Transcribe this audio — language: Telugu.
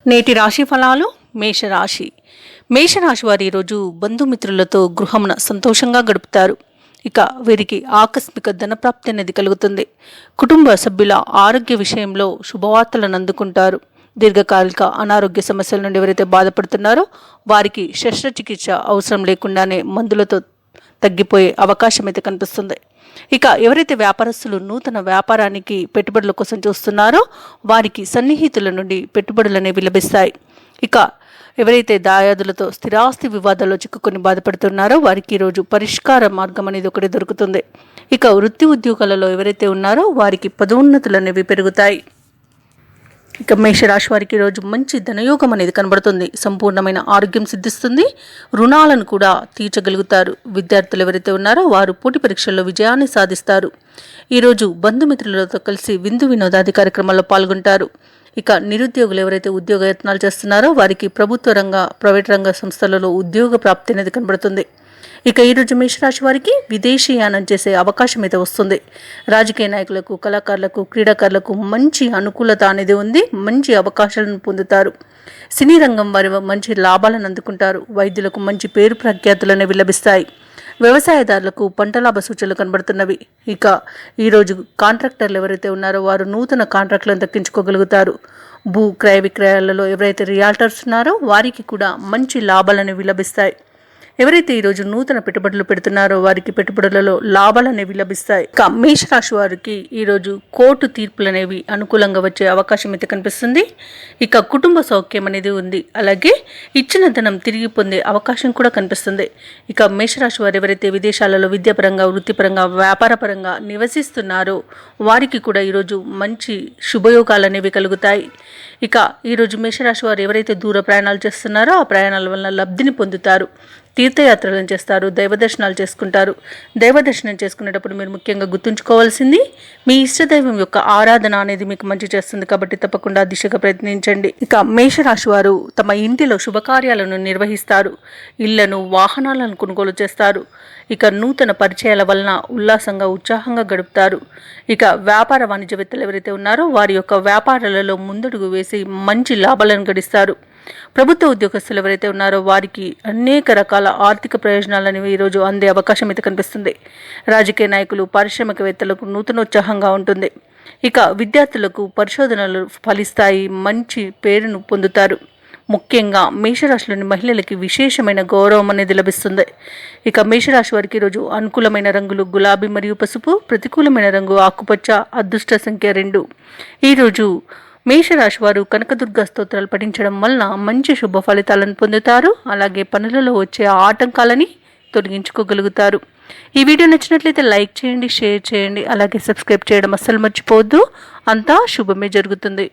నేటి రాశి ఫలాలు. మేషరాశి. మేషరాశి వారు ఈరోజు బంధుమిత్రులతో గృహమున సంతోషంగా గడుపుతారు. ఇక వీరికి ఆకస్మిక ధనప్రాప్తి అనేది కలుగుతుంది. కుటుంబ సభ్యుల ఆరోగ్య విషయంలో శుభవార్తలను అందుకుంటారు. దీర్ఘకాలిక అనారోగ్య సమస్యల నుండి ఎవరైతే బాధపడుతున్నారో వారికి శస్త్రచికిత్స అవసరం లేకుండానే మందులతో తగ్గిపోయే అవకాశం అయితే కనిపిస్తుంది. ఇక ఎవరైతే వ్యాపారస్తులు నూతన వ్యాపారానికి పెట్టుబడుల కోసం చూస్తున్నారో వారికి సన్నిహితుల నుండి పెట్టుబడులు అనేవి లభిస్తాయి. ఇక ఎవరైతే దాయాదులతో స్థిరాస్తి వివాదాల్లో చిక్కుకొని బాధపడుతున్నారో వారికి ఈరోజు పరిష్కార మార్గం అనేది ఒకటి దొరుకుతుంది. ఇక వృత్తి ఉద్యోగాలలో ఎవరైతే ఉన్నారో వారికి పదోన్నతులు అనేవి పెరుగుతాయి. ఇక మేషరాశి వారికి ఈరోజు మంచి ధనయోగం అనేది కనబడుతుంది. సంపూర్ణమైన ఆరోగ్యం సిద్ధిస్తుంది. రుణాలను కూడా తీర్చగలుగుతారు. విద్యార్థులు ఎవరైతే ఉన్నారో వారు పోటీ పరీక్షల్లో విజయాన్ని సాధిస్తారు. ఈరోజు బంధుమిత్రులతో కలిసి విందు వినోదాది కార్యక్రమాల్లో పాల్గొంటారు. ఇక నిరుద్యోగులు ఎవరైతే ఉద్యోగ యత్నాలు చేస్తున్నారో వారికి ప్రభుత్వ రంగ ప్రైవేట్ రంగ సంస్థలలో ఉద్యోగ ప్రాప్తి అనేది కనబడుతుంది. ఇక ఈరోజు మేషరాశి వారికి విదేశీయానం చేసే అవకాశం అయితే వస్తుంది. రాజకీయ నాయకులకు, కళాకారులకు, క్రీడాకారులకు మంచి అనుకూలత అనేది ఉంది. మంచి అవకాశాలను పొందుతారు. సినీ రంగం వారి మంచి లాభాలను అందుకుంటారు. వైద్యులకు మంచి పేరు ప్రఖ్యాతులు అనేవి లభిస్తాయి. వ్యవసాయదారులకు పంట లాభ సూచనలు కనబడుతున్నవి. ఇక ఈరోజు కాంట్రాక్టర్లు ఎవరైతే ఉన్నారో వారు నూతన కాంట్రాక్టులను దక్కించుకోగలుగుతారు. భూ క్రయ విక్రయాలలో ఎవరైతే రియాల్టర్స్ ఉన్నారో వారికి కూడా మంచి లాభాలు అనేవి లభిస్తాయి. ఎవరైతే ఈరోజు నూతన పెట్టుబడులు పెడుతున్నారో వారికి పెట్టుబడులలో లాభాలు అనేవి లభిస్తాయి. ఇక మేషరాశి వారికి ఈరోజు కోర్టు తీర్పులు అనేవి అనుకూలంగా వచ్చే అవకాశం అయితే కనిపిస్తుంది. ఇక కుటుంబ సౌఖ్యం అనేది ఉంది. అలాగే ఇచ్చిన ధనం తిరిగి పొందే అవకాశం కూడా కనిపిస్తుంది. ఇక మేషరాశి వారు ఎవరైతే విదేశాలలో విద్యాపరంగా, వృత్తిపరంగా, వ్యాపారపరంగా నివసిస్తున్నారో వారికి కూడా ఈరోజు మంచి శుభయోగాలు అనేవి కలుగుతాయి. ఇక ఈరోజు మేషరాశి వారు ఎవరైతే దూర ప్రయాణాలు చేస్తున్నారో ఆ ప్రయాణాల వలన లబ్ధిని పొందుతారు. తీర్థయాత్రలను చేస్తారు. దైవ దర్శనాలు చేసుకుంటారు. దైవ దర్శనం చేసుకునేటప్పుడు మీరు ముఖ్యంగా గుర్తుంచుకోవాల్సింది మీ ఇష్టదైవం యొక్క ఆరాధన అనేది మీకు మంచి చేస్తుంది. కాబట్టి తప్పకుండా దిశగా ప్రయత్నించండి. ఇక మేషరాశి వారు తమ ఇంటిలో శుభకార్యాలను నిర్వహిస్తారు. ఇళ్లను, వాహనాలను కొనుగోలు చేస్తారు. ఇక నూతన పరిచయాల వలన ఉల్లాసంగా, ఉత్సాహంగా గడుపుతారు. ఇక వ్యాపార వాణిజ్యవేత్తలు ఎవరైతే ఉన్నారో వారి యొక్క వ్యాపారాలలో ముందడుగు వేసి మంచి లాభాలను గడిస్తారు. ప్రభుత్వ ఉద్యోగస్తులు ఎవరైతే ఉన్నారో వారికి అనేక రకాల ఆర్థిక ప్రయోజనాలు అనేవి ఈరోజు అందే అవకాశం అయితే కనిపిస్తుంది. రాజకీయ నాయకులు, పారిశ్రామికవేత్తలకు నూతనోత్సాహంగా ఉంటుంది. ఇక విద్యార్థులకు పరిశోధనలు ఫలిస్తాయి. మంచి పేరును పొందుతారు. ముఖ్యంగా మేషరాశిలోని మహిళలకి విశేషమైన గౌరవం అనేది లభిస్తుంది. ఇక మేషరాశి వారికి ఈరోజు అనుకూలమైన రంగులు గులాబీ మరియు పసుపు, ప్రతికూలమైన రంగు ఆకుపచ్చ, అదృష్ట సంఖ్య 2. ఈరోజు మేషరాశి వారు కనకదుర్గ స్తోత్రాలు పఠించడం వలన మంచి శుభ ఫలితాలను పొందుతారు. అలాగే పనులలో వచ్చే ఆటంకాలని తొలగించుకోగలుగుతారు. ఈ వీడియో నచ్చినట్లయితే లైక్ చేయండి, షేర్ చేయండి, అలాగే సబ్స్క్రైబ్ చేయడం అస్సలు మర్చిపోవద్దు. అంతా శుభమే జరుగుతుంది.